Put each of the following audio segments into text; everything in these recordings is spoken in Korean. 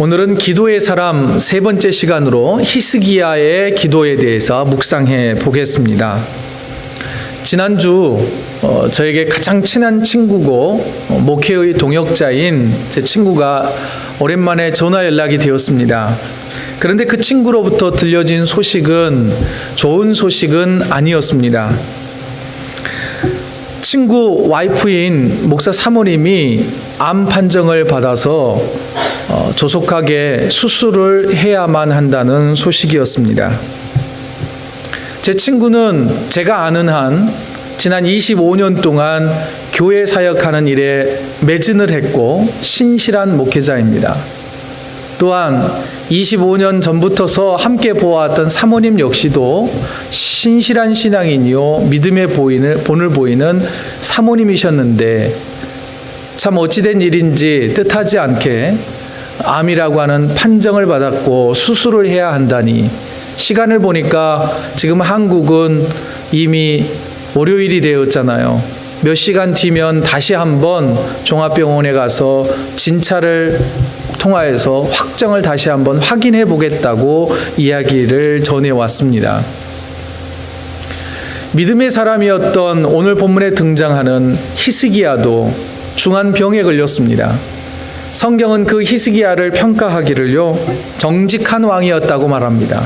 오늘은 기도의 사람 세 번째 시간으로 히스기야의 기도에 대해서 묵상해 보겠습니다. 지난주 저에게 가장 친한 친구고 목회의 동역자인 제 친구가 오랜만에 전화 연락이 되었습니다. 그런데 그 친구로부터 들려진 소식은 좋은 소식은 아니었습니다. 친구 와이프인 목사 사모님이 암 판정을 받아서 조속하게 수술을 해야만 한다는 소식이었습니다. 제 친구는 제가 아는 한 지난 25년 동안 교회 사역하는 일에 매진을 했고 신실한 목회자입니다. 또한 25년 전부터서 함께 보아왔던 사모님 역시도 신실한 신앙인이요 믿음의 본을 보이는 사모님이셨는데 참 어찌된 일인지 뜻하지 않게 암이라고 하는 판정을 받았고 수술을 해야 한다니, 시간을 보니까 지금 한국은 이미 월요일이 되었잖아요. 몇 시간 뒤면 다시 한번 종합병원에 가서 진찰을 통화해서 확정을 다시 한번 확인해 보겠다고 이야기를 전해왔습니다. 믿음의 사람이었던 오늘 본문에 등장하는 히스기야도 중한 병에 걸렸습니다. 성경은 그 히스기야를 평가하기를요, 정직한 왕이었다고 말합니다.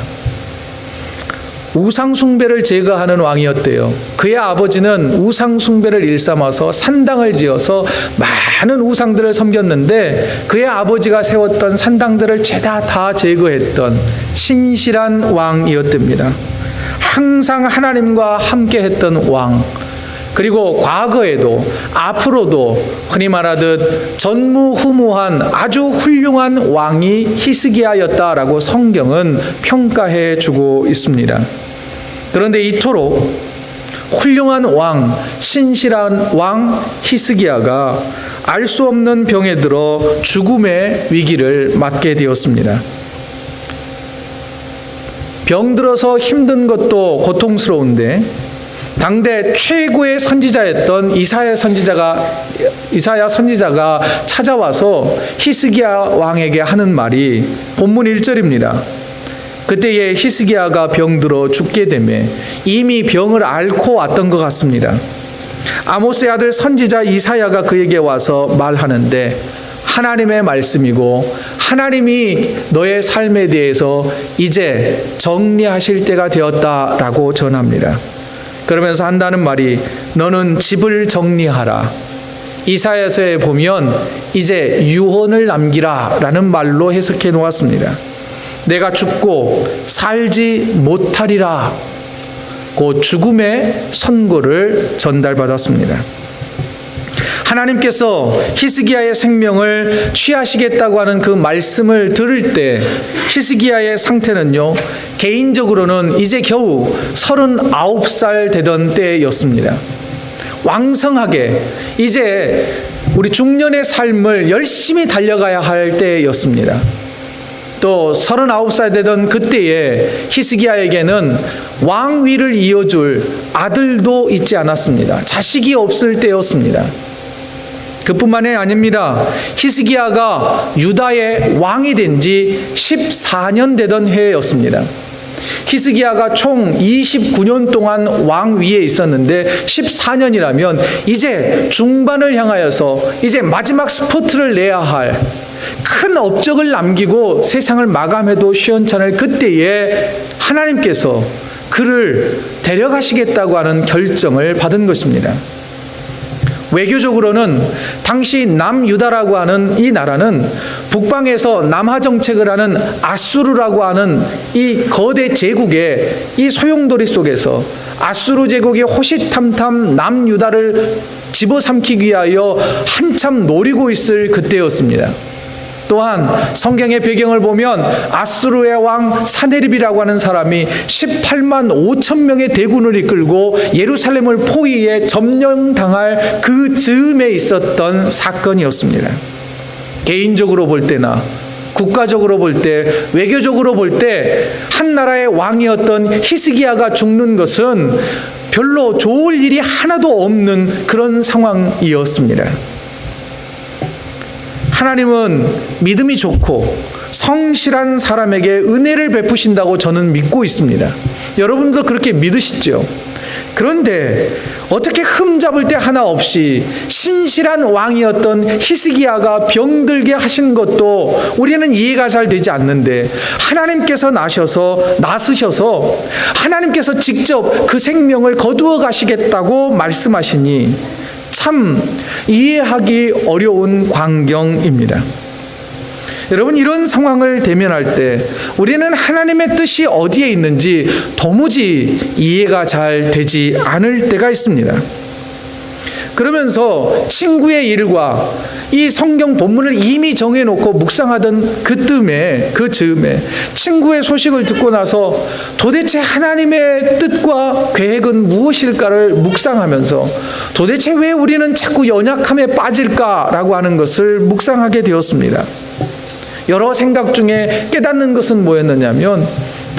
우상숭배를 제거하는 왕이었대요. 그의 아버지는 우상숭배를 일삼아서 산당을 지어서 많은 우상들을 섬겼는데 그의 아버지가 세웠던 산당들을 죄다 다 제거했던 신실한 왕이었답니다. 항상 하나님과 함께 했던 왕, 그리고 과거에도 앞으로도 흔히 말하듯 전무후무한 아주 훌륭한 왕이 히스기야였다라고 성경은 평가해 주고 있습니다. 그런데 이토록 훌륭한 왕, 신실한 왕 히스기야가 알 수 없는 병에 들어 죽음의 위기를 맞게 되었습니다. 병들어서 힘든 것도 고통스러운데 당대 최고의 선지자였던 이사야 선지자가 찾아와서 히스기야 왕에게 하는 말이 본문 1절입니다. 그때에 히스기야가 병들어 죽게 되매 이미 병을 앓고 왔던 것 같습니다. 아모스의 아들 선지자 이사야가 그에게 와서 말하는데 하나님의 말씀이고 하나님이 너의 삶에 대해서 이제 정리하실 때가 되었다라고 전합니다. 그러면서 한다는 말이 너는 집을 정리하라. 이사야서에 보면 이제 유언을 남기라 라는 말로 해석해 놓았습니다. 내가 죽고 살지 못하리라 그 죽음의 선고를 전달받았습니다. 하나님께서 히스기야의 생명을 취하시겠다고 하는 그 말씀을 들을 때 히스기야의 상태는요, 개인적으로는 이제 겨우 39살 되던 때였습니다. 왕성하게 이제 우리 중년의 삶을 열심히 달려가야 할 때였습니다. 또 39살 되던 그때에 히스기야에게는 왕위를 이어줄 아들도 있지 않았습니다. 자식이 없을 때였습니다. 그뿐만이 아닙니다. 히스기야가 유다의 왕이 된 지 14년 되던 해였습니다. 히스기야가 총 29년 동안 왕위에 있었는데 14년이라면 이제 중반을 향하여서 이제 마지막 스포트를 내야 할 큰 업적을 남기고 세상을 마감해도 시원찮을 그때에 하나님께서 그를 데려가시겠다고 하는 결정을 받은 것입니다. 외교적으로는 당시 남유다라고 하는 이 나라는 북방에서 남하 정책을 하는 아수르라고 하는 이 거대 제국의 이 소용돌이 속에서 아수르 제국이 호시탐탐 남유다를 집어삼키기 위하여 한참 노리고 있을 그때였습니다. 또한 성경의 배경을 보면 아수르의 왕 사네립이라고 하는 사람이 18만 5천 명의 대군을 이끌고 예루살렘을 포위해 점령당할 그 즈음에 있었던 사건이었습니다. 개인적으로 볼 때나 국가적으로 볼 때, 외교적으로 볼 때 한 나라의 왕이었던 히스기야가 죽는 것은 별로 좋을 일이 하나도 없는 그런 상황이었습니다. 하나님은 믿음이 좋고 성실한 사람에게 은혜를 베푸신다고 저는 믿고 있습니다. 여러분도 그렇게 믿으시죠? 그런데 어떻게 흠잡을 데 하나 없이 신실한 왕이었던 히스기야가 병들게 하신 것도 우리는 이해가 잘 되지 않는데, 하나님께서 나서셔서 하나님께서 직접 그 생명을 거두어 가시겠다고 말씀하시니 참 이해하기 어려운 광경입니다. 여러분, 이런 상황을 대면할 때 우리는 하나님의 뜻이 어디에 있는지 도무지 이해가 잘 되지 않을 때가 있습니다. 그러면서 친구의 일과 이 성경 본문을 이미 정해놓고 묵상하던 그 즈음에 친구의 소식을 듣고 나서 도대체 하나님의 뜻과 계획은 무엇일까를 묵상하면서 도대체 왜 우리는 자꾸 연약함에 빠질까라고 하는 것을 묵상하게 되었습니다. 여러 생각 중에 깨닫는 것은 뭐였느냐면,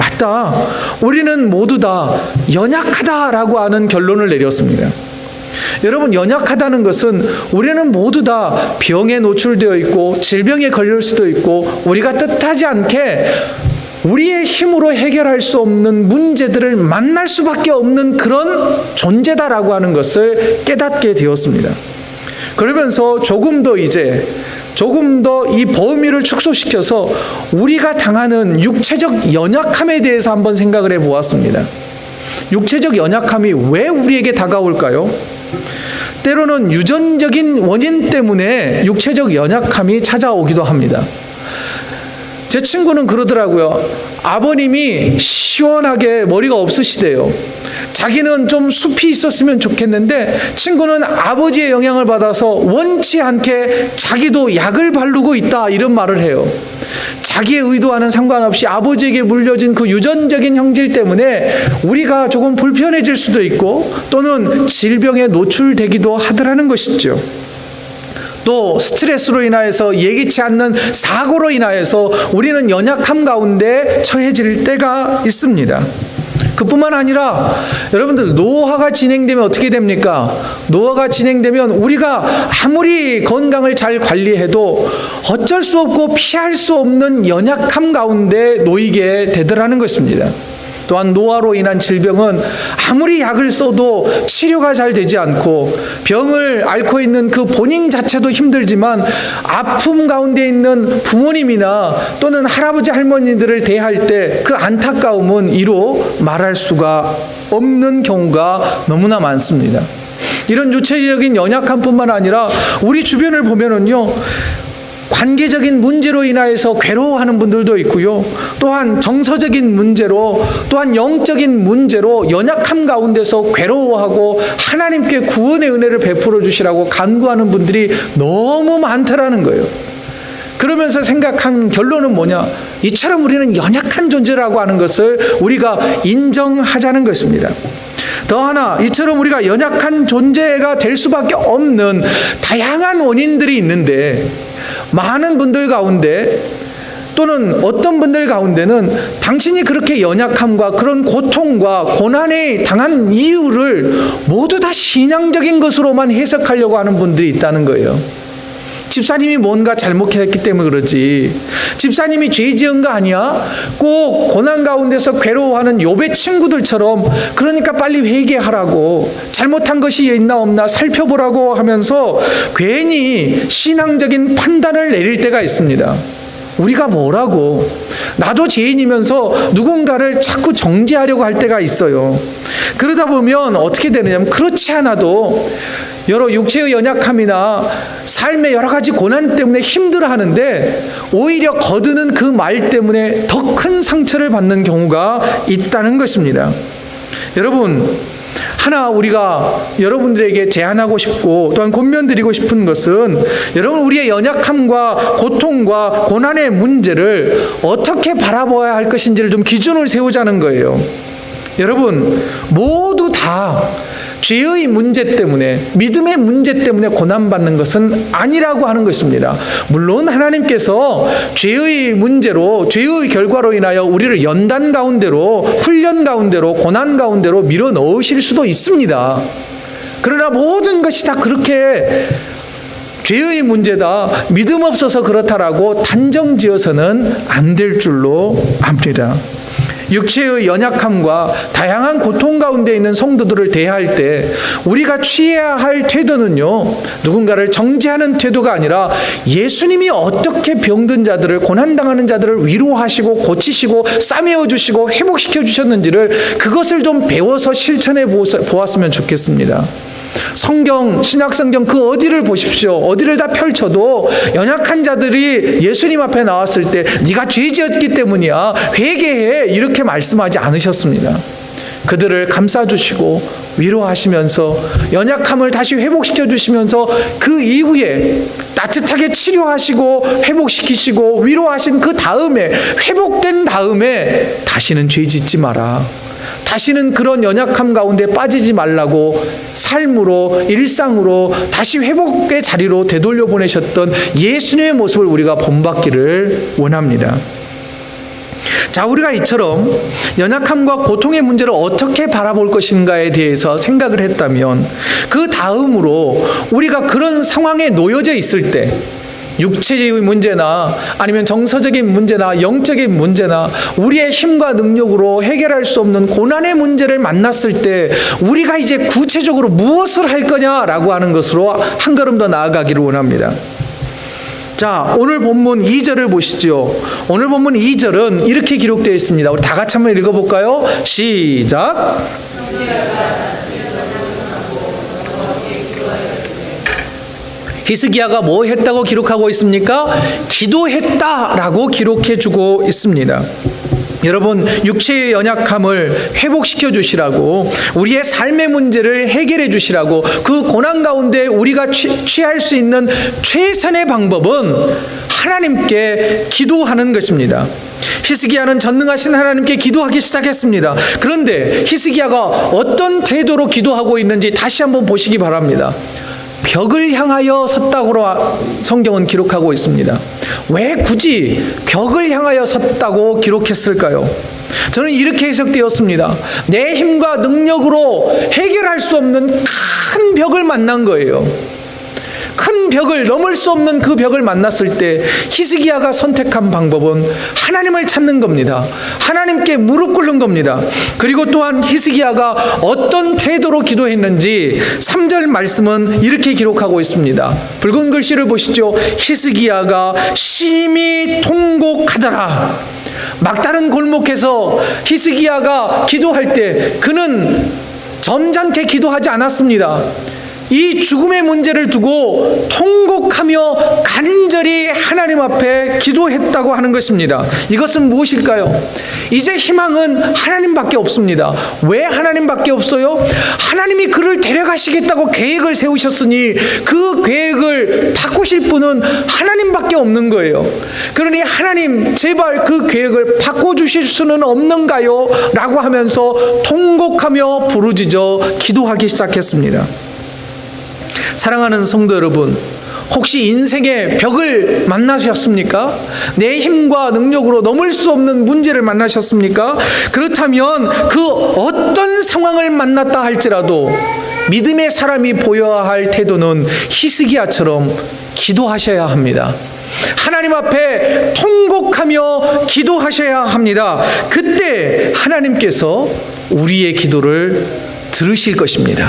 맞다, 우리는 모두 다 연약하다라고 하는 결론을 내렸습니다. 여러분, 연약하다는 것은 우리는 모두 다 병에 노출되어 있고 질병에 걸릴 수도 있고 우리가 뜻하지 않게 우리의 힘으로 해결할 수 없는 문제들을 만날 수밖에 없는 그런 존재다라고 하는 것을 깨닫게 되었습니다. 그러면서 조금 더 이 범위를 축소시켜서 우리가 당하는 육체적 연약함에 대해서 한번 생각을 해보았습니다. 육체적 연약함이 왜 우리에게 다가올까요? 때로는 유전적인 원인 때문에 육체적 연약함이 찾아오기도 합니다. 제 친구는 그러더라고요. 아버님이 시원하게 머리가 없으시대요. 자기는 좀 숲이 있었으면 좋겠는데 친구는 아버지의 영향을 받아서 원치 않게 자기도 약을 바르고 있다, 이런 말을 해요. 자기의 의도와는 상관없이 아버지에게 물려진 그 유전적인 형질 때문에 우리가 조금 불편해질 수도 있고 또는 질병에 노출되기도 하더라는 것이죠. 또 스트레스로 인하여서 예기치 않는 사고로 인하여서 우리는 연약함 가운데 처해질 때가 있습니다. 그뿐만 아니라 여러분들, 노화가 진행되면 어떻게 됩니까? 노화가 진행되면 우리가 아무리 건강을 잘 관리해도 어쩔 수 없고 피할 수 없는 연약함 가운데 놓이게 되더라는 것입니다. 또한 노화로 인한 질병은 아무리 약을 써도 치료가 잘 되지 않고 병을 앓고 있는 그 본인 자체도 힘들지만 아픔 가운데 있는 부모님이나 또는 할아버지 할머니들을 대할 때 그 안타까움은 이루 말할 수가 없는 경우가 너무나 많습니다. 이런 유체적인 연약함뿐만 아니라 우리 주변을 보면은요, 관계적인 문제로 인하여서 괴로워하는 분들도 있고요. 또한 정서적인 문제로, 또한 영적인 문제로 연약함 가운데서 괴로워하고 하나님께 구원의 은혜를 베풀어 주시라고 간구하는 분들이 너무 많더라는 거예요. 그러면서 생각한 결론은 뭐냐? 이처럼 우리는 연약한 존재라고 하는 것을 우리가 인정하자는 것입니다. 더 하나, 이처럼 우리가 연약한 존재가 될 수밖에 없는 다양한 원인들이 있는데, 많은 분들 가운데 또는 어떤 분들 가운데는 당신이 그렇게 연약함과 그런 고통과 고난에 당한 이유를 모두 다 신앙적인 것으로만 해석하려고 하는 분들이 있다는 거예요. 집사님이 뭔가 잘못했기 때문에 그러지, 집사님이 죄 지은 거 아니야? 꼭 고난 가운데서 괴로워하는 욥의 친구들처럼 그러니까 빨리 회개하라고, 잘못한 것이 있나 없나 살펴보라고 하면서 괜히 신앙적인 판단을 내릴 때가 있습니다. 우리가 뭐라고, 나도 죄인이면서 누군가를 자꾸 정죄하려고 할 때가 있어요. 그러다 보면 어떻게 되느냐면, 그렇지 않아도 여러 육체의 연약함이나 삶의 여러 가지 고난 때문에 힘들어하는데 오히려 거두는 그 말 때문에 더 큰 상처를 받는 경우가 있다는 것입니다. 여러분, 하나 우리가 여러분들에게 제안하고 싶고 또한 권면드리고 싶은 것은, 여러분, 우리의 연약함과 고통과 고난의 문제를 어떻게 바라봐야 할 것인지를 좀 기준을 세우자는 거예요. 여러분, 모두 다 죄의 문제 때문에, 믿음의 문제 때문에 고난받는 것은 아니라고 하는 것입니다. 물론 하나님께서 죄의 문제로, 죄의 결과로 인하여 우리를 연단 가운데로, 훈련 가운데로, 고난 가운데로 밀어 넣으실 수도 있습니다. 그러나 모든 것이 다 그렇게 죄의 문제다, 믿음 없어서 그렇다라고 단정지어서는 안 될 줄로 압니다. 육체의 연약함과 다양한 고통 가운데 있는 성도들을 대할 때 우리가 취해야 할 태도는요, 누군가를 정죄하는 태도가 아니라 예수님이 어떻게 병든 자들을, 고난당하는 자들을 위로하시고 고치시고 싸매어 주시고 회복시켜 주셨는지를 그것을 좀 배워서 실천해 보았으면 좋겠습니다. 성경, 신약성경 그 어디를 보십시오. 어디를 다 펼쳐도 연약한 자들이 예수님 앞에 나왔을 때 네가 죄지었기 때문이야, 회개해, 이렇게 말씀하지 않으셨습니다. 그들을 감싸주시고 위로하시면서 연약함을 다시 회복시켜 주시면서 그 이후에 따뜻하게 치료하시고 회복시키시고 위로하신 그 다음에, 회복된 다음에 다시는 죄짓지 마라, 다시는 그런 연약함 가운데 빠지지 말라고 삶으로, 일상으로 다시 회복의 자리로 되돌려 보내셨던 예수님의 모습을 우리가 본받기를 원합니다. 자, 우리가 이처럼 연약함과 고통의 문제를 어떻게 바라볼 것인가에 대해서 생각을 했다면, 그 다음으로 우리가 그런 상황에 놓여져 있을 때, 육체의 문제나 아니면 정서적인 문제나 영적인 문제나 우리의 힘과 능력으로 해결할 수 없는 고난의 문제를 만났을 때 우리가 이제 구체적으로 무엇을 할 거냐라고 하는 것으로 한 걸음 더 나아가기를 원합니다. 자, 오늘 본문 2절을 보시죠. 오늘 본문 2절은 이렇게 기록되어 있습니다. 우리 다 같이 한번 읽어볼까요? 시작. 히스기야가 뭐 했다고 기록하고 있습니까? 기도했다라고 기록해 주고 있습니다. 여러분, 육체의 연약함을 회복시켜 주시라고, 우리의 삶의 문제를 해결해 주시라고, 그 고난 가운데 우리가 취할 수 있는 최선의 방법은 하나님께 기도하는 것입니다. 히스기야는 전능하신 하나님께 기도하기 시작했습니다. 그런데 히스기야가 어떤 태도로 기도하고 있는지 다시 한번 보시기 바랍니다. 벽을 향하여 섰다고 성경은 기록하고 있습니다. 왜 굳이 벽을 향하여 섰다고 기록했을까요? 저는 이렇게 해석되었습니다. 내 힘과 능력으로 해결할 수 없는 큰 벽을 만난 거예요. 큰 벽을 넘을 수 없는 그 벽을 만났을 때 히스기야가 선택한 방법은 하나님을 찾는 겁니다. 하나님께 무릎 꿇는 겁니다. 그리고 또한 히스기야가 어떤 태도로 기도했는지 3절 말씀은 이렇게 기록하고 있습니다. 붉은 글씨를 보시죠. 히스기야가 심히 통곡하더라. 막다른 골목에서 히스기야가 기도할 때 그는 점잖게 기도하지 않았습니다. 이 죽음의 문제를 두고 통곡하며 간절히 하나님 앞에 기도했다고 하는 것입니다. 이것은 무엇일까요? 이제 희망은 하나님밖에 없습니다. 왜 하나님밖에 없어요? 하나님이 그를 데려가시겠다고 계획을 세우셨으니 그 계획을 바꾸실 분은 하나님밖에 없는 거예요. 그러니 하나님, 제발 그 계획을 바꿔주실 수는 없는가요? 라고 하면서 통곡하며 부르짖어 기도하기 시작했습니다. 사랑하는 성도 여러분, 혹시 인생의 벽을 만나셨습니까? 내 힘과 능력으로 넘을 수 없는 문제를 만나셨습니까? 그렇다면 그 어떤 상황을 만났다 할지라도 믿음의 사람이 보여야 할 태도는 히스기야처럼 기도하셔야 합니다. 하나님 앞에 통곡하며 기도하셔야 합니다. 그때 하나님께서 우리의 기도를 들으실 것입니다.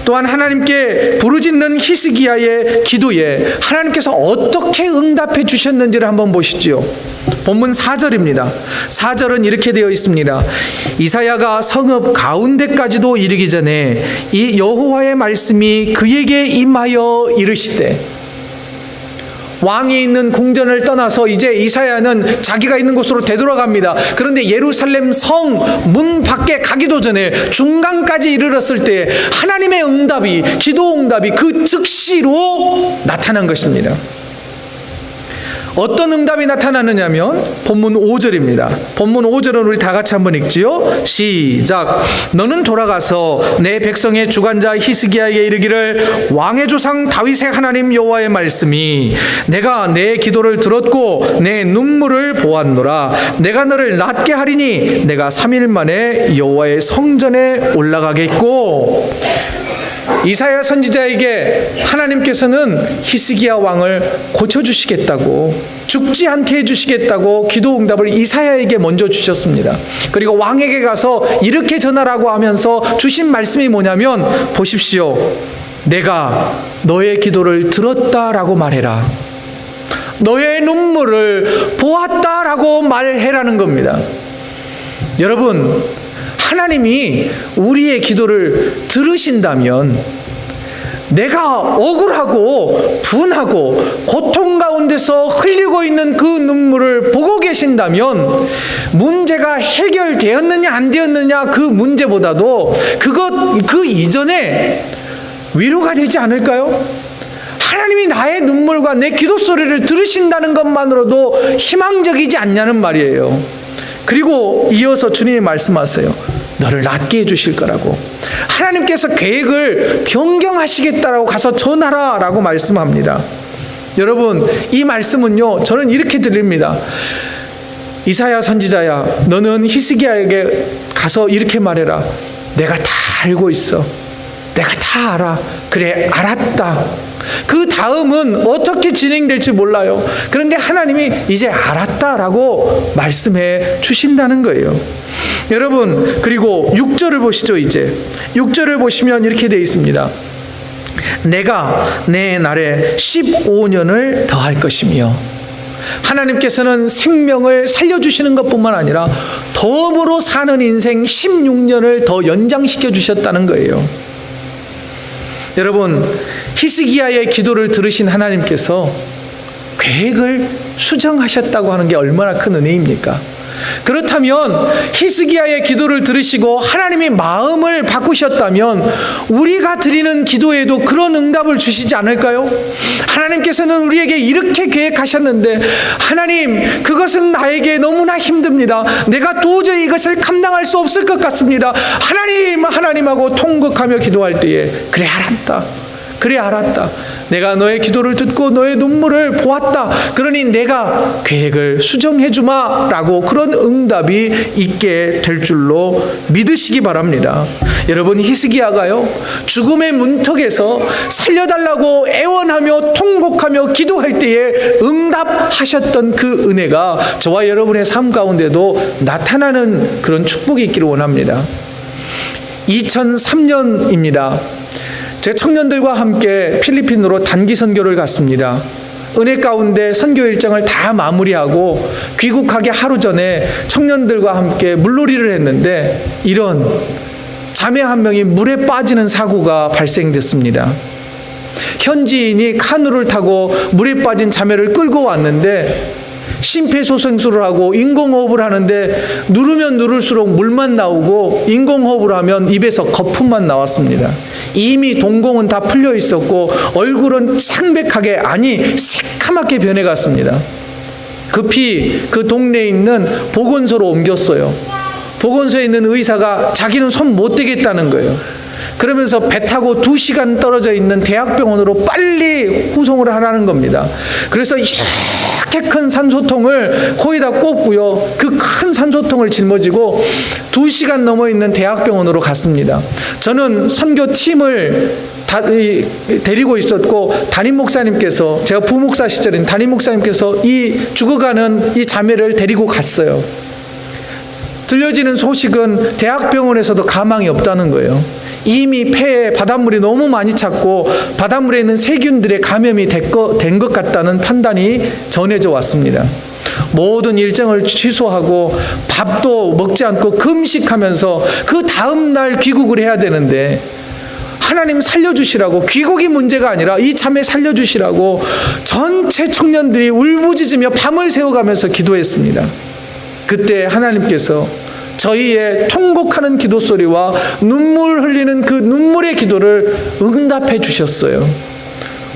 또한 하나님께 부르짖는 히스기야의 기도에 하나님께서 어떻게 응답해 주셨는지를 한번 보시죠. 본문 4절입니다. 4절은 이렇게 되어 있습니다. 이사야가 성읍 가운데까지도 이르기 전에 이 여호와의 말씀이 그에게 임하여 이르시되, 왕이 있는 궁전을 떠나서 이제 이사야는 자기가 있는 곳으로 되돌아갑니다. 그런데 예루살렘 성 문 밖에 가기도 전에 중간까지 이르렀을 때 하나님의 응답이, 기도 응답이 그 즉시로 나타난 것입니다. 어떤 응답이 나타나느냐면 본문 5절입니다. 본문 5절은 우리 다 같이 한번 읽지요. 시작. 너는 돌아가서 내 백성의 주관자 히스기야에게 이르기를, 왕의 조상 다윗의 하나님 여호와의 말씀이 내가 내 기도를 들었고 내 눈물을 보았노라. 내가 너를 낫게 하리니 내가 3일 만에 여호와의 성전에 올라가겠고. 이사야 선지자에게 하나님께서는 히스기야 왕을 고쳐주시겠다고, 죽지 않게 해주시겠다고 기도 응답을 이사야에게 먼저 주셨습니다. 그리고 왕에게 가서 이렇게 전하라고 하면서 주신 말씀이 뭐냐면, 보십시오, 내가 너의 기도를 들었다라고 말해라, 너의 눈물을 보았다라고 말해라는 겁니다. 여러분, 하나님이 우리의 기도를 들으신다면, 내가 억울하고 분하고 고통 가운데서 흘리고 있는 그 눈물을 보고 계신다면, 문제가 해결되었느냐 안 되었느냐 그 문제보다도 그 이전에 위로가 되지 않을까요? 하나님이 나의 눈물과 내 기도 소리를 들으신다는 것만으로도 희망적이지 않냐는 말이에요. 그리고 이어서 주님이 말씀하세요. 너를 낫게 해주실 거라고. 하나님께서 계획을 변경하시겠다라고 가서 전하라라고 말씀합니다. 여러분, 이 말씀은요, 저는 이렇게 들립니다. 이사야 선지자야, 너는 히스기야에게 가서 이렇게 말해라. 내가 다 알고 있어. 내가 다 알아. 그래, 알았다. 그 다음은 어떻게 진행될지 몰라요. 그런데 하나님이 이제 알았다라고 말씀해 주신다는 거예요. 여러분, 그리고 6절을 보시죠. 이제 6절을 보시면 이렇게 되어 있습니다. 내가 내 날에 15년을 더할 것이며, 하나님께서는 생명을 살려주시는 것뿐만 아니라 덤으로 사는 인생 16년을 더 연장시켜 주셨다는 거예요. 여러분, 히스기야의 기도를 들으신 하나님께서 계획을 수정하셨다고 하는 게 얼마나 큰 은혜입니까? 그렇다면 히스기야의 기도를 들으시고 하나님이 마음을 바꾸셨다면 우리가 드리는 기도에도 그런 응답을 주시지 않을까요? 하나님께서는 우리에게 이렇게 계획하셨는데, 하나님, 그것은 나에게 너무나 힘듭니다. 내가 도저히 이것을 감당할 수 없을 것 같습니다. 하나님하고 통곡하며 기도할 때에, 그래, 알았다. 그래, 알았다. 내가 너의 기도를 듣고 너의 눈물을 보았다. 그러니 내가 계획을 수정해 주마 라고 그런 응답이 있게 될 줄로 믿으시기 바랍니다. 여러분, 히스기야가요, 죽음의 문턱에서 살려달라고 애원하며 통곡하며 기도할 때에 응답하셨던 그 은혜가 저와 여러분의 삶 가운데도 나타나는 그런 축복이 있기를 원합니다. 2003년입니다. 제 청년들과 함께 필리핀으로 단기 선교를 갔습니다. 은혜 가운데 선교 일정을 다 마무리하고 귀국하기 하루 전에 청년들과 함께 물놀이를 했는데, 이런 자매 한 명이 물에 빠지는 사고가 발생됐습니다. 현지인이 카누를 타고 물에 빠진 자매를 끌고 왔는데, 심폐소생술을 하고 인공호흡을 하는데 누르면 누를수록 물만 나오고 인공호흡을 하면 입에서 거품만 나왔습니다. 이미 동공은 다 풀려 있었고 얼굴은 창백하게, 아니 새카맣게 변해갔습니다. 급히 그 동네에 있는 보건소로 옮겼어요. 보건소에 있는 의사가 자기는 손 못 대겠다는 거예요. 그러면서 배 타고 2시간 떨어져 있는 대학병원으로 빨리 후송을 하라는 겁니다. 그래서 이렇게 큰 산소통을 코에다 꽂고요, 그 큰 산소통을 짊어지고 2시간 넘어 있는 대학병원으로 갔습니다. 저는 선교팀을 데리고 있었고, 담임 목사님께서, 제가 부목사 시절인 담임 목사님께서 이 죽어가는 이 자매를 데리고 갔어요. 들려지는 소식은 대학병원에서도 가망이 없다는 거예요. 이미 폐에 바닷물이 너무 많이 찼고 바닷물에 있는 세균들의 감염이 된 것 같다는 판단이 전해져 왔습니다. 모든 일정을 취소하고 밥도 먹지 않고 금식하면서 그 다음날 귀국을 해야 되는데, 하나님 살려주시라고, 귀국이 문제가 아니라 이 자매 살려주시라고 전체 청년들이 울부짖으며 밤을 새워가면서 기도했습니다. 그때 하나님께서 저희의 통곡하는 기도 소리와 눈물 흘리는 그 눈물의 기도를 응답해 주셨어요.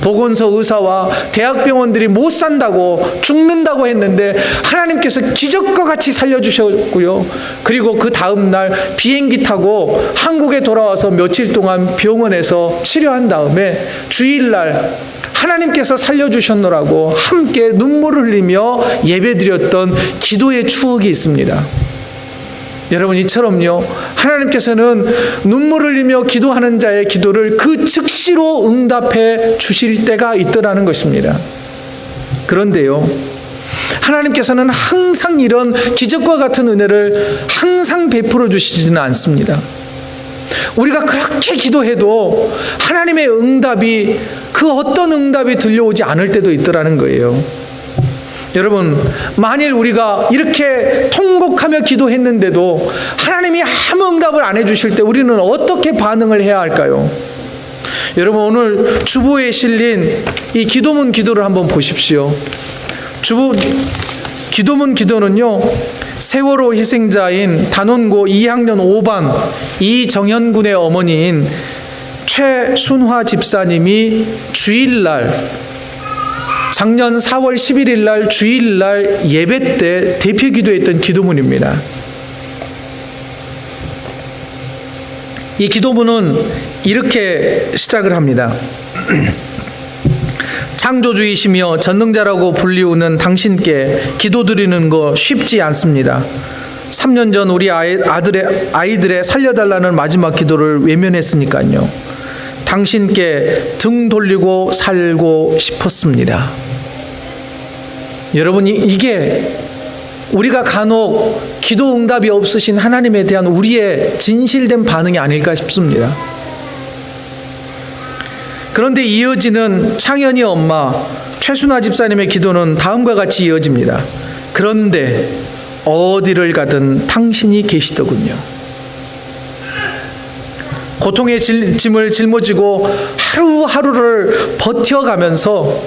보건소 의사와 대학병원들이 못 산다고, 죽는다고 했는데 하나님께서 기적과 같이 살려주셨고요. 그리고 그 다음날 비행기 타고 한국에 돌아와서 며칠 동안 병원에서 치료한 다음에 주일날 하나님께서 살려주셨노라고 함께 눈물을 흘리며 예배드렸던 기도의 추억이 있습니다. 여러분, 이처럼요, 하나님께서는 눈물을 흘리며 기도하는 자의 기도를 그 즉시로 응답해 주실 때가 있더라는 것입니다. 그런데요, 하나님께서는 항상 이런 기적과 같은 은혜를 항상 베풀어 주시지는 않습니다. 우리가 그렇게 기도해도 하나님의 응답이, 그 어떤 응답이 들려오지 않을 때도 있더라는 거예요. 여러분, 만일 우리가 이렇게 통곡하며 기도했는데도 하나님이 아무 응답을 안 해주실 때 우리는 어떻게 반응을 해야 할까요? 여러분, 오늘 주보에 실린 이 기도문 기도를 한번 보십시오. 기도문 기도는요, 세월호 희생자인 단원고 2학년 5반 이정현 군의 어머니인 최순화 집사님이 주일날, 작년 4월 11일 날 주일날 예배 때 대표 기도했던 기도문입니다. 이 기도문은 이렇게 시작을 합니다. 창조주이시며 전능자라고 불리우는 당신께 기도드리는 거 쉽지 않습니다. 3년 전 우리 아이들의 살려달라는 마지막 기도를 외면했으니까요. 당신께 등 돌리고 살고 싶었습니다. 여러분, 이게 우리가 간혹 기도 응답이 없으신 하나님에 대한 우리의 진실된 반응이 아닐까 싶습니다. 그런데 이어지는 창현이 엄마 최순화 집사님의 기도는 다음과 같이 이어집니다. 그런데 어디를 가든 당신이 계시더군요. 고통의 짐을 짊어지고 하루하루를 버텨가면서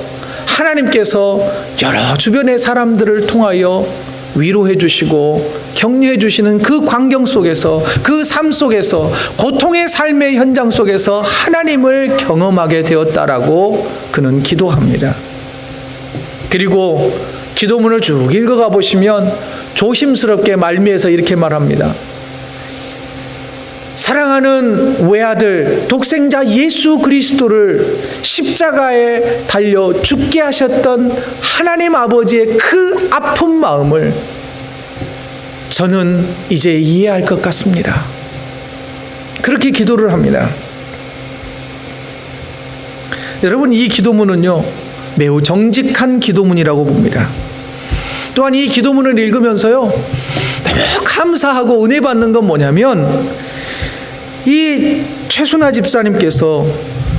하나님께서 여러 주변의 사람들을 통하여 위로해 주시고 격려해 주시는 그 광경 속에서, 그 삶 속에서, 고통의 삶의 현장 속에서 하나님을 경험하게 되었다라고 그는 기도합니다. 그리고 기도문을 쭉 읽어가 보시면 조심스럽게 말미에서 이렇게 말합니다. 사랑하는 외아들 독생자 예수 그리스도를 십자가에 달려 죽게 하셨던 하나님 아버지의 그 아픈 마음을 저는 이제 이해할 것 같습니다. 그렇게 기도를 합니다. 여러분, 이 기도문은요, 매우 정직한 기도문이라고 봅니다. 또한 이 기도문을 읽으면서요, 너무 감사하고 은혜 받는 건 뭐냐면, 이 최순화 집사님께서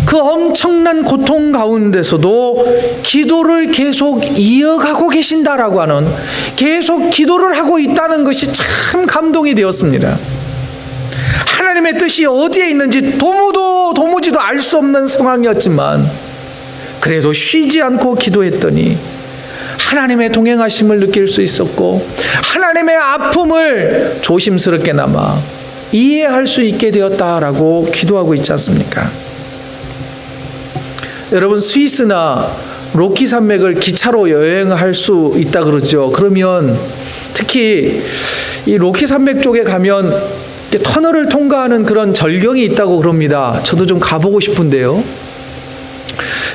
그 엄청난 고통 가운데서도 기도를 계속 이어가고 계신다라고 하는, 계속 기도를 하고 있다는 것이 참 감동이 되었습니다. 하나님의 뜻이 어디에 있는지 도무지도 알 수 없는 상황이었지만 그래도 쉬지 않고 기도했더니 하나님의 동행하심을 느낄 수 있었고 하나님의 아픔을 조심스럽게나마 이해할 수 있게 되었다라고 기도하고 있지 않습니까? 여러분, 스위스나 로키 산맥을 기차로 여행할 수 있다 그러죠. 그러면 특히 이 로키 산맥 쪽에 가면 터널을 통과하는 그런 절경이 있다고 그럽니다. 저도 좀 가보고 싶은데요.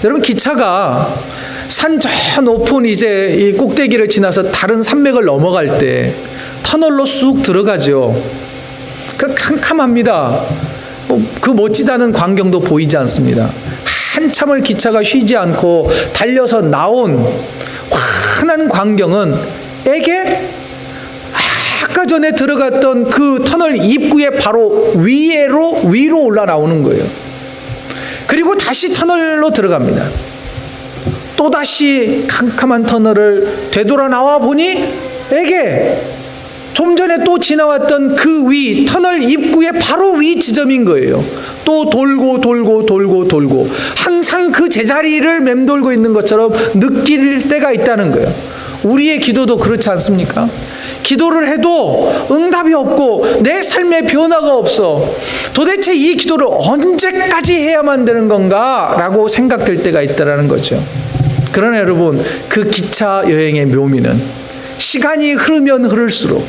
여러분, 기차가 산 저 높은 이제 이 꼭대기를 지나서 다른 산맥을 넘어갈 때 터널로 쑥 들어가죠. 그 캄캄합니다. 그 멋지다는 광경도 보이지 않습니다. 한참을 기차가 쉬지 않고 달려서 나온 환한 광경은 아까 전에 들어갔던 그 터널 입구에 바로 위로 올라 나오는 거예요. 그리고 다시 터널로 들어갑니다. 또다시 캄캄한 터널을 되돌아 나와 보니 좀 전에 또 지나왔던 그 터널 입구의 바로 위 지점인 거예요. 또 돌고 항상 그 제자리를 맴돌고 있는 것처럼 느낄 때가 있다는 거예요. 우리의 기도도 그렇지 않습니까? 기도를 해도 응답이 없고 내 삶에 변화가 없어. 도대체 이 기도를 언제까지 해야만 되는 건가? 라고 생각될 때가 있다는 거죠. 그러나 여러분, 그 기차 여행의 묘미는 시간이 흐르면 흐를수록,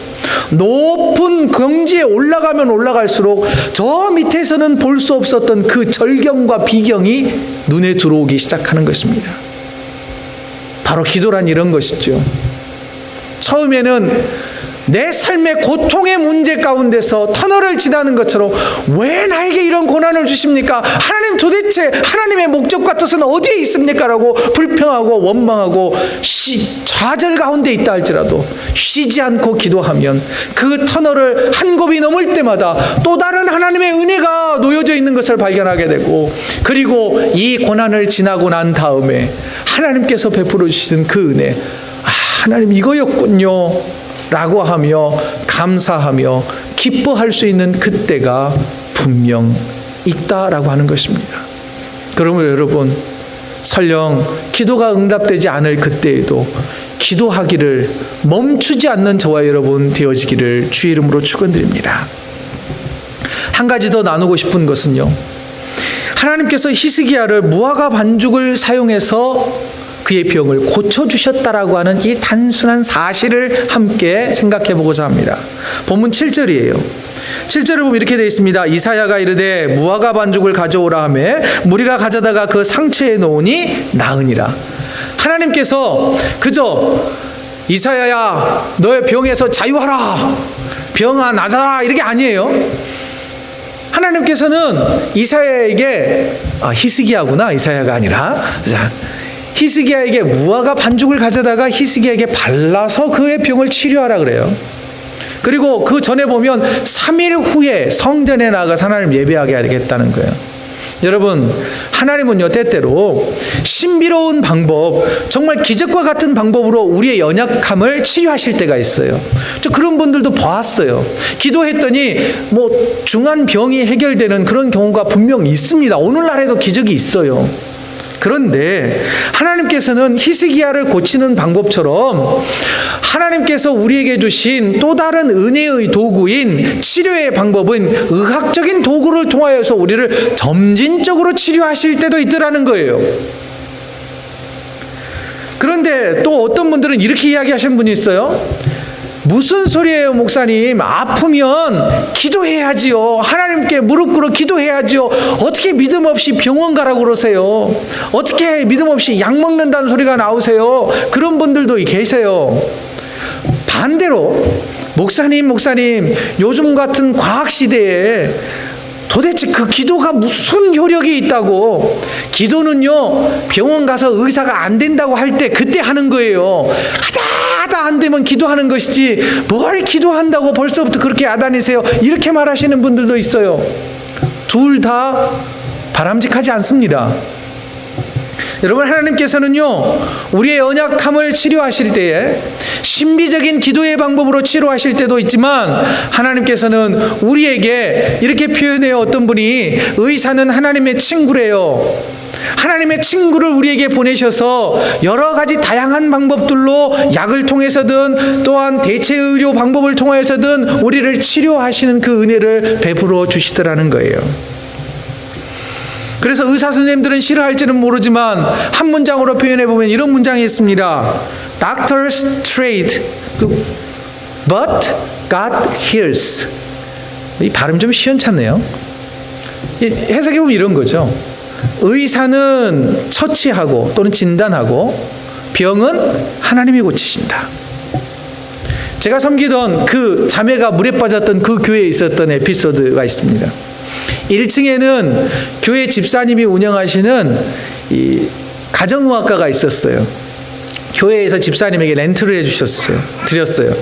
높은 경지에 올라가면 올라갈수록 저 밑에서는 볼 수 없었던 그 절경과 비경이 눈에 들어오기 시작하는 것입니다. 바로 기도란 이런 것이죠. 처음에는 내 삶의 고통의 문제 가운데서 터널을 지나는 것처럼 왜 나에게 이런 고난을 주십니까? 하나님 도대체 하나님의 목적과 뜻은 어디에 있습니까? 라고 불평하고 원망하고 좌절 가운데 있다 할지라도 쉬지 않고 기도하면 그 터널을 한 곱이 넘을 때마다 또 다른 하나님의 은혜가 놓여져 있는 것을 발견하게 되고, 그리고 이 고난을 지나고 난 다음에 하나님께서 베풀어 주신 그 은혜, 하나님 이거였군요 라고 하며 감사하며 기뻐할 수 있는 그때가 분명 있다라고 하는 것입니다. 그러므로 여러분, 설령 기도가 응답되지 않을 그때에도 기도하기를 멈추지 않는 저와 여러분 되어지기를 주의 이름으로 축원드립니다. 한 가지 더 나누고 싶은 것은요, 하나님께서 히스기야를 무화과 반죽을 사용해서 그의 병을 고쳐주셨다라고 하는 이 단순한 사실을 함께 생각해 보고자 합니다. 본문 7절이에요. 7절을 보면 이렇게 되어 있습니다. 이사야가 이르되 무화과 반죽을 가져오라 하매 무리가 가져다가 그 상처에 놓으니 나으니라. 하나님께서 그저 이사야야 너의 병에서 자유하라, 병아 나자라 이렇게 아니에요. 하나님께서는 이사야에게 히스기야구나, 이사야가 아니라 히스기야에게 무화과 반죽을 가져다가 히스기야에게 발라서 그의 병을 치료하라 그래요. 그리고 그 전에 보면 3일 후에 성전에 나가서 하나님 예배하게 하겠다는 거예요. 여러분, 하나님은요 때때로 신비로운 방법, 정말 기적과 같은 방법으로 우리의 연약함을 치유하실 때가 있어요. 저 그런 분들도 봤어요. 기도했더니 중한 병이 해결되는 그런 경우가 분명 있습니다. 오늘날에도 기적이 있어요. 그런데 하나님께서는 히스기야를 고치는 방법처럼 하나님께서 우리에게 주신 또 다른 은혜의 도구인 치료의 방법은 의학적인 도구를 통하여서 우리를 점진적으로 치료하실 때도 있더라는 거예요. 그런데 또 어떤 분들은 이렇게 이야기하시는 분이 있어요. 무슨 소리예요, 목사님? 아프면 기도해야지요. 하나님께 무릎 꿇어 기도해야지요. 어떻게 믿음 없이 병원 가라고 그러세요? 어떻게 믿음 없이 약 먹는다는 소리가 나오세요? 그런 분들도 계세요. 반대로 목사님, 요즘 같은 과학 시대에 도대체 그 기도가 무슨 효력이 있다고? 기도는요, 병원 가서 의사가 안 된다고 할 때 그때 하는 거예요. 하다 안 되면 기도하는 것이지 뭘 기도한다고 벌써부터 그렇게 야단이세요? 이렇게 말하시는 분들도 있어요. 둘 다 바람직하지 않습니다. 여러분, 하나님께서는요 우리의 연약함을 치료하실 때에 신비적인 기도의 방법으로 치료하실 때도 있지만, 하나님께서는 우리에게 이렇게 표현해요. 어떤 분이 의사는 하나님의 친구래요. 하나님의 친구를 우리에게 보내셔서 여러 가지 다양한 방법들로 약을 통해서든 또한 대체 의료 방법을 통해서든 우리를 치료하시는 그 은혜를 베풀어 주시더라는 거예요. 그래서 의사 선생님들은 싫어할지는 모르지만 한 문장으로 표현해 보면 이런 문장이 있습니다. Doctors treat, but God heals. 이 발음 좀 시원찮네요. 해석해 보면 이런 거죠. 의사는 처치하고 또는 진단하고 병은 하나님이 고치신다. 제가 섬기던 그 자매가 물에 빠졌던 그 교회에 있었던 에피소드가 있습니다. 1층에는 교회 집사님이 운영하시는 이 가정의학과가 있었어요. 교회에서 집사님에게 렌트를 드렸어요.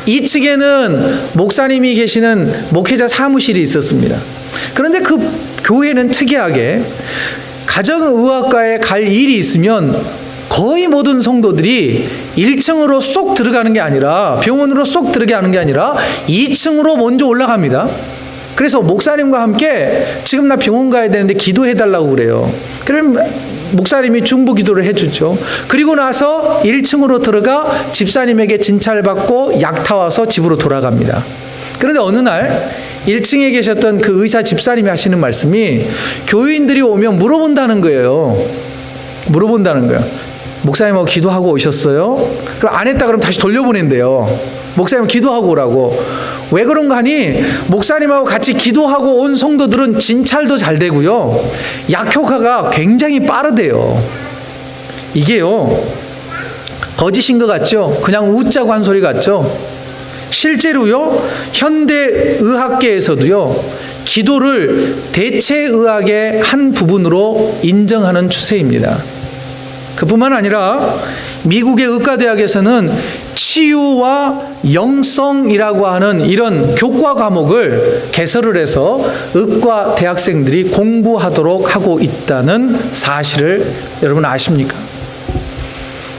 2층에는 목사님이 계시는 목회자 사무실이 있었습니다. 그런데 그 교회는 특이하게 가정의학과에 갈 일이 있으면 거의 모든 성도들이 1층으로 쏙 들어가는 게 아니라, 병원으로 쏙 들어가는 게 아니라 2층으로 먼저 올라갑니다. 그래서 목사님과 함께 지금 나 병원 가야 되는데 기도해달라고 그래요. 그럼 목사님이 중보 기도를 해주죠. 그리고 나서 1층으로 들어가 집사님에게 진찰받고 약 타와서 집으로 돌아갑니다. 그런데 어느 날 1층에 계셨던 그 의사 집사님이 하시는 말씀이, 교인들이 오면 물어본다는 거예요. 목사님하고 기도하고 오셨어요? 그럼 안 했다 그러면 다시 돌려보낸대요. 목사님 기도하고 오라고. 왜 그런가 하니, 목사님하고 같이 기도하고 온 성도들은 진찰도 잘 되고요, 약 효과가 굉장히 빠르대요. 이게요 거짓인 것 같죠? 그냥 웃자고 한 소리 같죠? 실제로요, 현대 의학계에서도요, 기도를 대체의학의 한 부분으로 인정하는 추세입니다. 그뿐만 아니라 미국의 의과대학에서는 치유와 영성이라고 하는 이런 교과 과목을 개설을 해서 의과 대학생들이 공부하도록 하고 있다는 사실을 여러분 아십니까?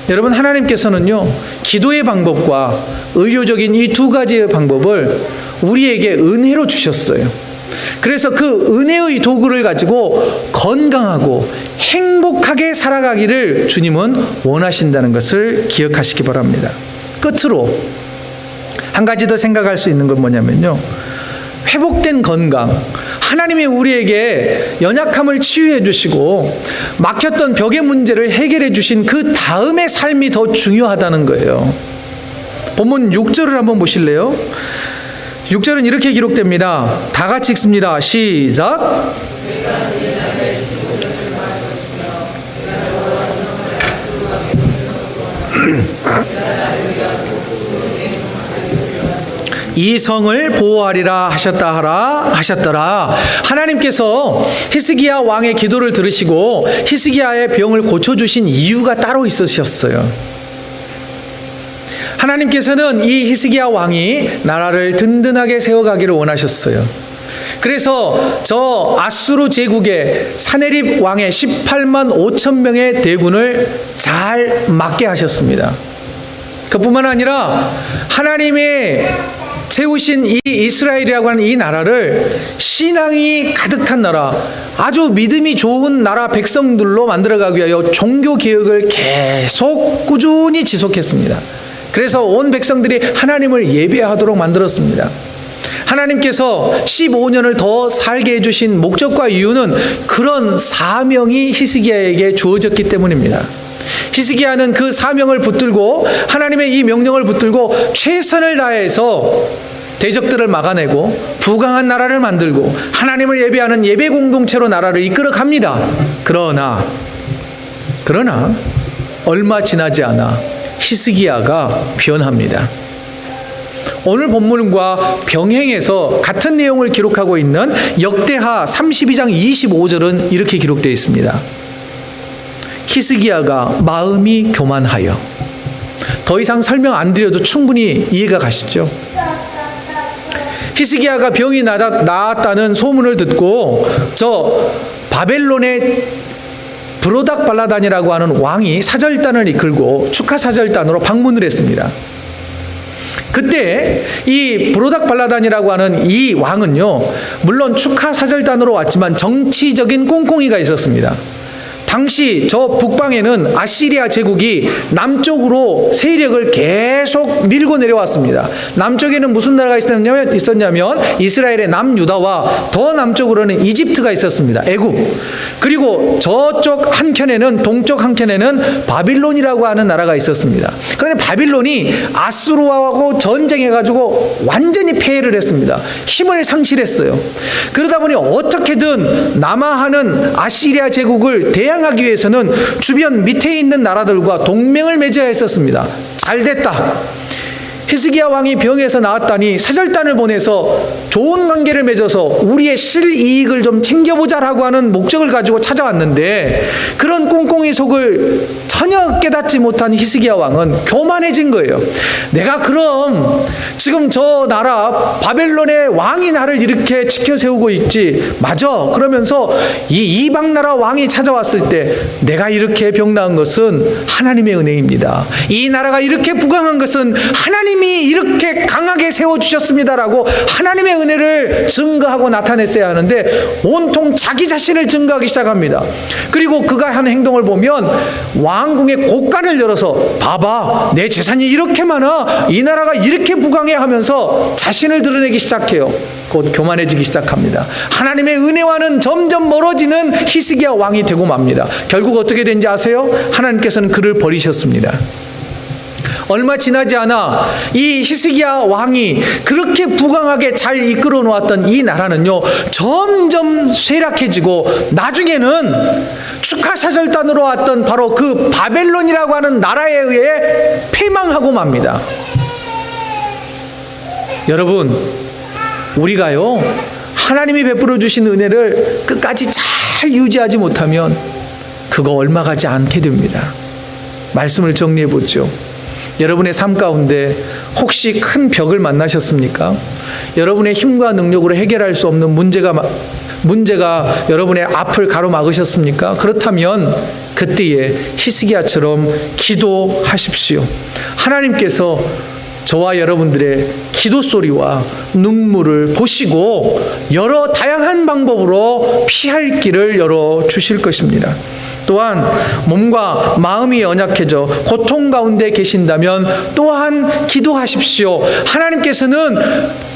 여러분, 하나님께서는요, 기도의 방법과 의료적인 이 두 가지의 방법을 우리에게 은혜로 주셨어요. 그래서 그 은혜의 도구를 가지고 건강하고 행복하게 살아가기를 주님은 원하신다는 것을 기억하시기 바랍니다. 끝으로 한 가지 더 생각할 수 있는 건 뭐냐면요, 회복된 건강, 하나님이 우리에게 연약함을 치유해 주시고 막혔던 벽의 문제를 해결해 주신 그 다음의 삶이 더 중요하다는 거예요. 본문 6절을 한번 보실래요? 6절은 이렇게 기록됩니다. 다 같이 읽습니다. 시작. 이 성을 보호하리라 하셨더라. 하나님께서 히스기야 왕의 기도를 들으시고 히스기야의 병을 고쳐주신 이유가 따로 있으셨어요. 하나님께서는 이 히스기야 왕이 나라를 든든하게 세워가기를 원하셨어요. 그래서 저 아수르 제국의 사네립 왕의 18만 5천 명의 대군을 잘 막게 하셨습니다. 그뿐만 아니라 하나님의 세우신 이 이스라엘이라고 하는 이 나라를 신앙이 가득한 나라, 아주 믿음이 좋은 나라 백성들로 만들어가기 위하여 종교개혁을 계속 꾸준히 지속했습니다. 그래서 온 백성들이 하나님을 예배하도록 만들었습니다. 하나님께서 15년을 더 살게 해주신 목적과 이유는 그런 사명이 히스기야에게 주어졌기 때문입니다. 히스기야는 그 사명을 붙들고 하나님의 이 명령을 붙들고 최선을 다해서 대적들을 막아내고 부강한 나라를 만들고 하나님을 예배하는 예배 공동체로 나라를 이끌어 갑니다. 그러나 얼마 지나지 않아 히스기야가 변합니다. 오늘 본문과 병행해서 같은 내용을 기록하고 있는 역대하 32장 25절은 이렇게 기록되어 있습니다. 히스기야가 마음이 교만하여. 더 이상 설명 안 드려도 충분히 이해가 가시죠? 히스기야가 병이 나았다는 소문을 듣고 저 바벨론의 브로닥 발라단이라고 하는 왕이 사절단을 이끌고 축하 사절단으로 방문을 했습니다. 그때 이 브로닥 발라단이라고 하는 이 왕은요, 물론 축하 사절단으로 왔지만 정치적인 꿍꿍이가 있었습니다. 당시 저 북방에는 아시리아 제국이 남쪽으로 세력을 계속 밀고 내려왔습니다. 남쪽에는 무슨 나라가 있었냐면 이스라엘의 남유다와 더 남쪽으로는 이집트가 있었습니다. 애굽. 그리고 저쪽 한켠에는, 동쪽 한켠에는 바빌론이라고 하는 나라가 있었습니다. 그런데 바빌론이 아수르하고 전쟁해가지고 완전히 패해를 했습니다. 힘을 상실했어요. 그러다 보니 어떻게든 남하하는 아시리아 제국을 대항하기 위해서는 주변 밑에 있는 나라들과 동맹을 맺어야 했었습니다. 잘 됐다. 히스기야 왕이 병에서 나았다니 사절단을 보내서 좋은 관계를 맺어서 우리의 실이익을 좀 챙겨보자라고 하는 목적을 가지고 찾아왔는데, 그런 꿍꿍이 속을 전혀 깨닫지 못한 히스기야 왕은 교만해진 거예요. 내가 그럼 지금 저 나라 바벨론의 왕이 나를 이렇게 지켜세우고 있지, 맞아, 그러면서 이 이방 나라 왕이 찾아왔을 때 내가 이렇게 병 나은 것은 하나님의 은혜입니다. 이 나라가 이렇게 부강한 것은 하나님이 이렇게 강하게 세워주셨습니다라고 하나님의 은혜를 증거하고 나타냈어야 하는데 온통 자기 자신을 증거하기 시작합니다. 그리고 그가 하는 행동을 보면 왕궁의 고간을 열어서 봐봐, 내 재산이 이렇게 많아, 이 나라가 이렇게 부강해 하면서 자신을 드러내기 시작해요. 곧 교만해지기 시작합니다. 하나님의 은혜와는 점점 멀어지는 히스기야 왕이 되고 맙니다. 결국 어떻게 된지 아세요? 하나님께서는 그를 버리셨습니다. 얼마 지나지 않아 이 히스기야 왕이 그렇게 부강하게 잘 이끌어 놓았던 이 나라는요, 점점 쇠락해지고 나중에는 축하사절단으로 왔던 바로 그 바벨론이라고 하는 나라에 의해 패망하고 맙니다. 여러분, 우리가요, 하나님이 베풀어 주신 은혜를 끝까지 잘 유지하지 못하면 그거 얼마 가지 않게 됩니다. 말씀을 정리해 보죠. 여러분의 삶 가운데 혹시 큰 벽을 만나셨습니까? 여러분의 힘과 능력으로 해결할 수 없는 문제가 여러분의 앞을 가로막으셨습니까? 그렇다면 그때에 히스기야처럼 기도하십시오. 하나님께서 저와 여러분들의 기도 소리와 눈물을 보시고 여러 다양한 방법으로 피할 길을 열어 주실 것입니다. 또한 몸과 마음이 연약해져 고통 가운데 계신다면 또한 기도하십시오. 하나님께서는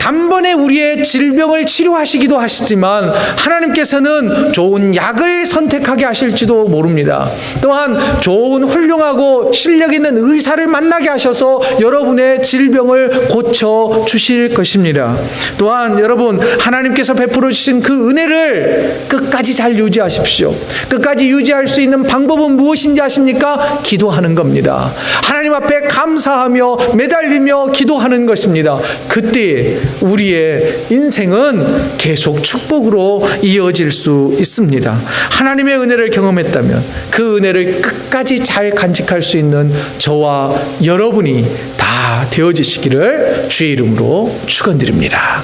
단번에 우리의 질병을 치료하시기도 하시지만 하나님께서는 좋은 약을 선택하게 하실지도 모릅니다. 또한 좋은 훌륭하고 실력 있는 의사를 만나게 하셔서 여러분의 질병을 고쳐 주실 것입니다. 또한 여러분, 하나님께서 베풀어 주신 그 은혜를 끝까지 잘 유지하십시오. 끝까지 유지할 수 있는 방법은 무엇인지 아십니까? 기도하는 겁니다. 하나님 앞에 감사하며 매달리며 기도하는 것입니다. 그때 우리의 인생은 계속 축복으로 이어질 수 있습니다. 하나님의 은혜를 경험했다면 그 은혜를 끝까지 잘 간직할 수 있는 저와 여러분이 다 되어지시기를 주의 이름으로 축원드립니다.